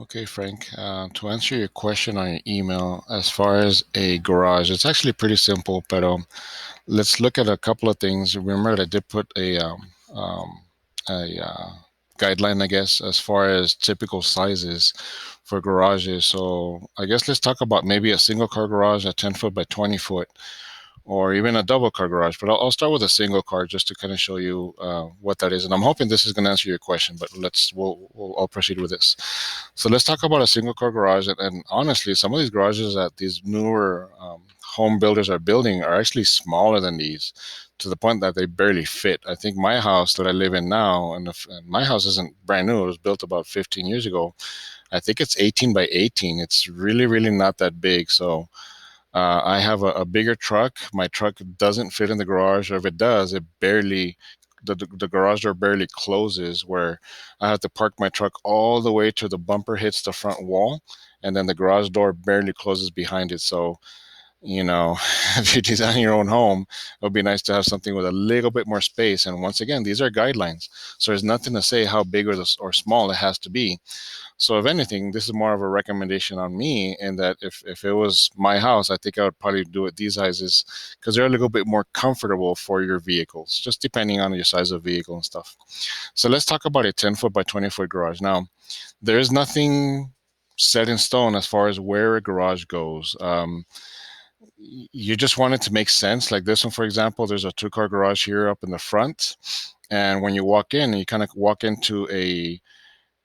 Okay, Frank, to answer your question on your email, as far as a garage, it's actually pretty simple, but let's look at a couple of things. Remember that I did put a guideline, I guess, as far as typical sizes for garages. So I guess let's talk about maybe a single car garage, a 10 foot by 20 foot, or even a double car garage. But I'll start with a single car just to kind of show you what that is. And I'm hoping this is going to answer your question, but I'll proceed with this. So let's talk about a single car garage. And honestly, some of these garages that these newer home builders are building are actually smaller than these, to the point that they barely fit. I think my house that I live in now, and my house isn't brand new, it was built about 15 years ago. I think it's 18 by 18. It's really, really not that big. So I have a bigger truck. My truck doesn't fit in the garage, or if it does, it barely the garage door barely closes. Where I have to park my truck all the way till the bumper hits the front wall, and then the garage door barely closes behind it. So if you design your own home, it would be nice to have something with a little bit more space. And once again, these are guidelines, so there's nothing to say how big or small it has to be. So if anything, this is more of a recommendation on me in that if it was my house, I think I would probably do it these sizes because they're a little bit more comfortable for your vehicles, just depending on your size of vehicle and stuff. So let's talk about a 10 foot by 20 foot garage. Now, there is nothing set in stone as far as where a garage goes. You just want it to make sense. Like this one, for example, there's a two-car garage here up in the front. And when you walk in, you kind of walk into a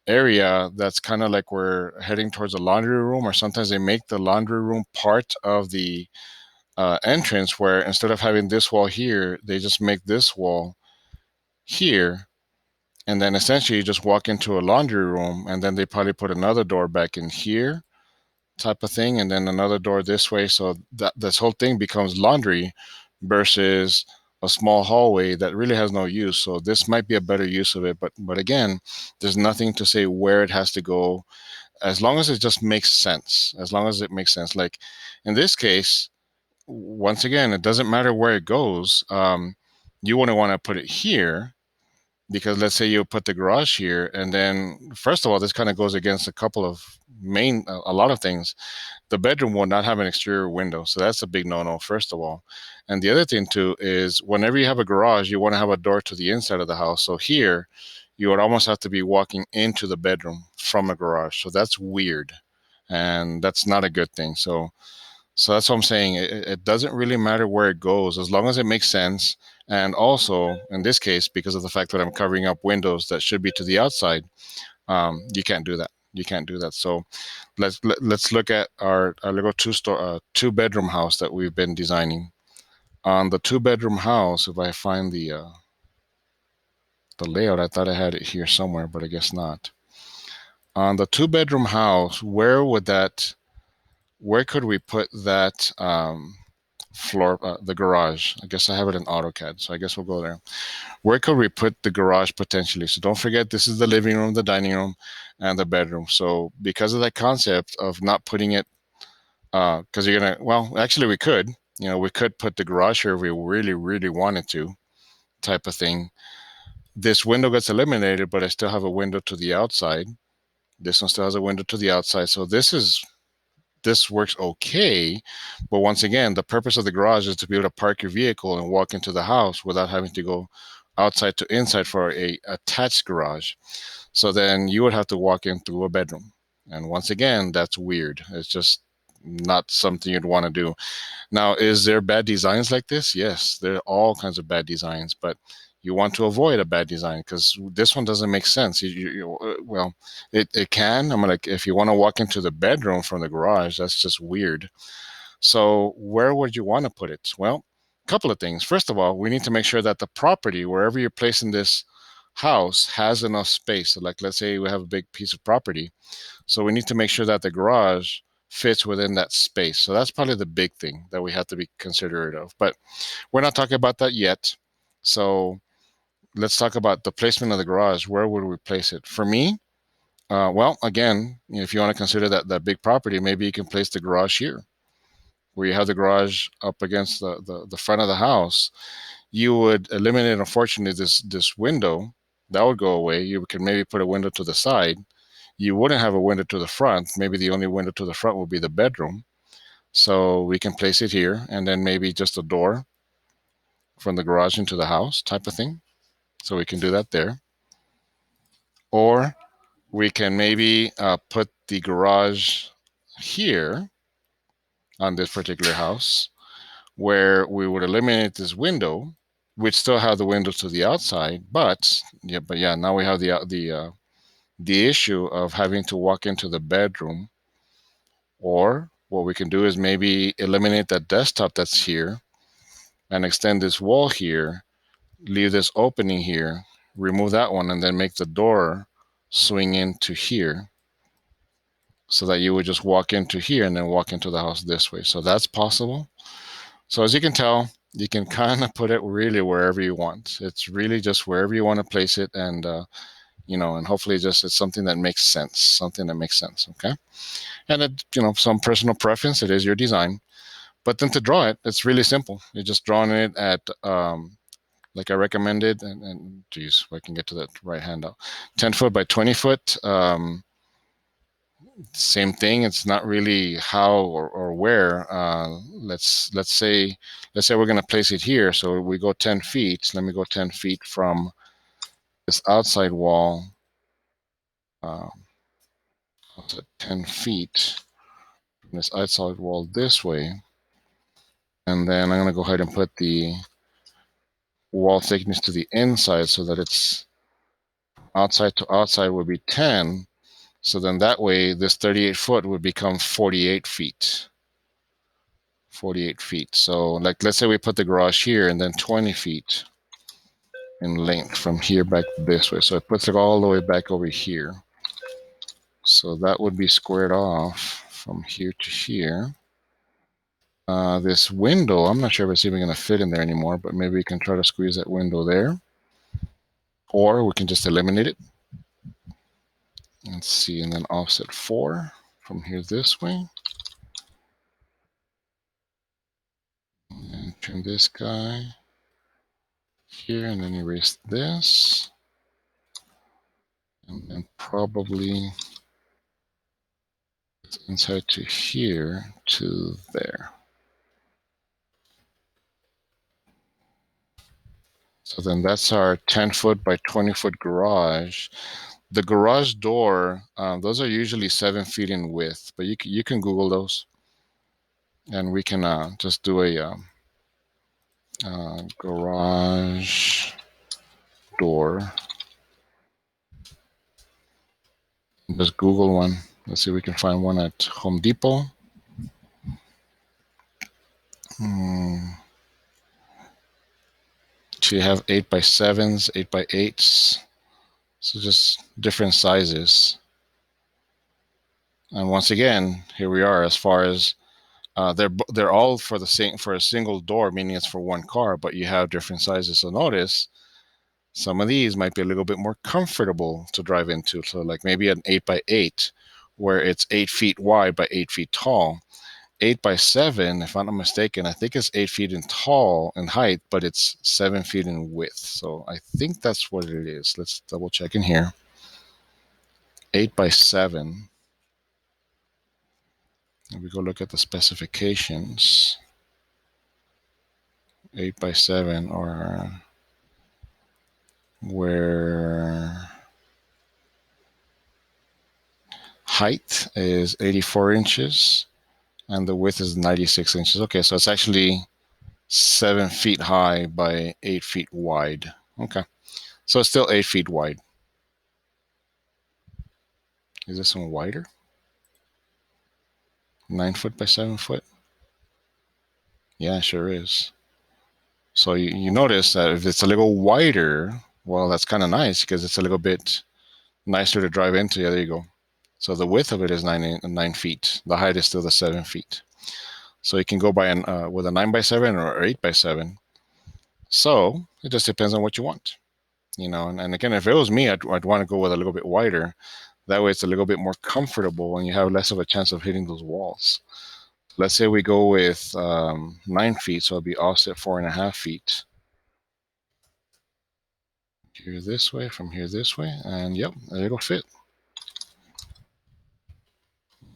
area that's kind of like we're heading towards a laundry room, or sometimes they make the laundry room part of the entrance, where instead of having this wall here, they just make this wall here. And then essentially you just walk into a laundry room, and then they probably put another door back in here, type of thing, and then another door this way. So that this whole thing becomes laundry versus a small hallway that really has no use. So this might be a better use of it. But again, there's nothing to say where it has to go, as long as it just makes sense. As long as it makes sense. Like in this case, once again, it doesn't matter where it goes. You wouldn't want to put it here, because let's say you put the garage here, and then first of all, this kind of goes against a couple of a lot of things. The bedroom will not have an exterior window, so that's a big no-no, first of all. And the other thing too is, whenever you have a garage, you want to have a door to the inside of the house. So here you would almost have to be walking into the bedroom from a garage, so that's weird, and that's not a good thing. So that's what I'm saying. It doesn't really matter where it goes, as long as it makes sense. And also, in this case, because of the fact that I'm covering up windows that should be to the outside, you can't do that. You can't do that. So let's look at our little two bedroom house that we've been designing. On the two bedroom house, if I find the layout, I thought I had it here somewhere, but I guess not. On the two bedroom house, where could we put that floor, the garage? I guess I have it in AutoCAD, so I guess we'll go there. Where could we put the garage potentially? So don't forget, this is the living room, the dining room, and the bedroom. So because of that concept of not putting it, because you're gonna, well, actually we could, we could put the garage here if we really, really wanted to, type of thing. This window gets eliminated, but I still have a window to the outside. This one still has a window to the outside. So this works okay. But once again, the purpose of the garage is to be able to park your vehicle and walk into the house without having to go outside to inside for a attached garage. So then you would have to walk in through a bedroom. And once again, that's weird. It's just not something you'd want to do. Now, is there bad designs like this? Yes, there are all kinds of bad designs, but you want to avoid a bad design because this one doesn't make sense. Well, it can. I'm like, if you want to walk into the bedroom from the garage, that's just weird. So where would you want to put it? Well, a couple of things. First of all, we need to make sure that the property, wherever you're placing this house, has enough space. So like, let's say we have a big piece of property. So we need to make sure that the garage fits within that space. So that's probably the big thing that we have to be considerate of. But we're not talking about that yet. So let's talk about the placement of the garage. Where would we place it? For me, well, again, if you want to consider that big property, maybe you can place the garage here, where you have the garage up against the front of the house. You would eliminate, unfortunately, this window. That would go away. You could maybe put a window to the side. you wouldn't have a window to the front. Maybe the only window to the front would be the bedroom. So we can place it here, and then maybe just a door from the garage into the house type of thing. So we can do that there. Or we can maybe put the garage here on this particular house, where we would eliminate this window. We'd still have the window to the outside, but yeah, now we have the issue of having to walk into the bedroom. Or what we can do is maybe eliminate that desktop that's here and extend this wall here, leave this opening here, remove that one, and then make the door swing into here, so that you would just walk into here and then walk into the house this way. So that's possible. So as you can tell, you can kind of put it really wherever you want. It's really just wherever you want to place it, and and hopefully just it's something that makes sense. Something that makes sense. Okay, and some personal preference. It is your design, but then to draw it, it's really simple. You're just drawing it at like I recommended, and geez, if I can get to that right hand out, 10 foot by 20 foot. Same thing. It's not really how or where. Let's say we're going to place it here. So we go 10 feet. Let me go 10 feet from this outside wall. 10 feet from this outside wall this way. And then I'm going to go ahead and put the wall thickness to the inside, so that it's outside to outside would be 10. So then that way, this 38 foot would become 48 feet. 48 feet. So like, let's say we put the garage here, and then 20 feet in length from here back this way. So it puts it all the way back over here. So that would be squared off from here to here. This window, I'm not sure if it's even going to fit in there anymore, but maybe we can try to squeeze that window there. Or we can just eliminate it. Let's see, and then offset 4 from here this way. And trim this guy here, and then erase this. And then probably inside to here to there. So then that's our 10 foot by 20 foot garage. The garage door, those are usually 7 feet in width, but you can Google those, and we can just do a garage door. Just Google one. Let's see if we can find one at Home Depot. So you have 8x7s, 8x8s. So just different sizes. And once again, here we are. As far as they're all for a single door, meaning it's for one car, but you have different sizes. So notice some of these might be a little bit more comfortable to drive into. So like maybe an 8x8, where it's 8 feet wide by 8 feet tall. 8x7, if I'm not mistaken, I think it's 8 feet in height, but it's 7 feet in width. So I think that's what it is. Let's double check in here. 8x7. If we go look at the specifications, 8x7, or where height is 84 inches and the width is 96 inches. Okay, so it's actually 7 feet high by 8 feet wide. Okay, so it's still 8 feet wide. Is this one wider? 9 foot by 7 foot? Yeah, sure is. So you notice that if it's a little wider, well, that's kind of nice, because it's a little bit nicer to drive into. Yeah, there you go. So the width of it is 9 feet. The height is still the 7 feet. So you can go by with a 9x7 or 8x7. So it just depends on what you want, And again, if it was me, I'd want to go with a little bit wider. That way, it's a little bit more comfortable, and you have less of a chance of hitting those walls. Let's say we go with 9 feet, so it'll be offset 4.5 feet. Here this way, from here this way, and yep, it'll fit.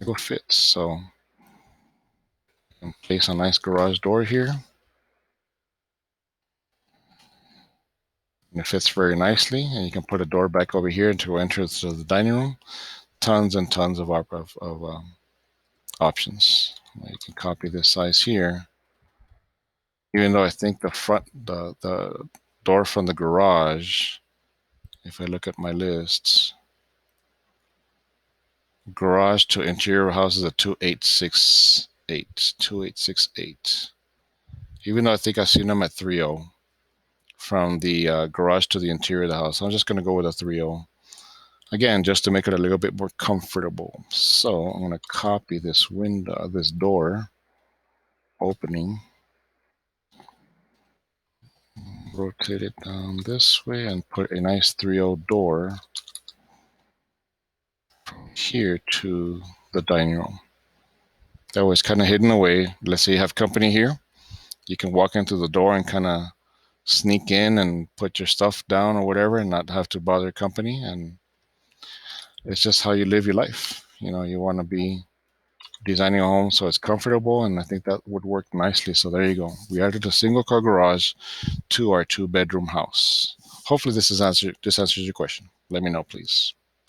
It will fit. So you can place a nice garage door here. And it fits very nicely. And you can put a door back over here to enter to the dining room. Tons and tons of options. You can copy this size here. Even though I think the door from the garage, if I look at my lists, garage to interior house is a 2868. 2868. Even though I think I've seen them at 30 from the garage to the interior of the house. I'm just going to go with a 30. Again, just to make it a little bit more comfortable. So I'm going to copy this window, this door opening, rotate it down this way, and put a nice 30 door here to the dining room. That was kind of hidden away. Let's say you have company here. You can walk into the door and kind of sneak in and put your stuff down or whatever and not have to bother company. And it's just how you live your life. You want to be designing a home so it's comfortable, and I think that would work nicely. So there you go. We added a single car garage to our 2-bedroom house. Hopefully this answers your question. Let me know, please.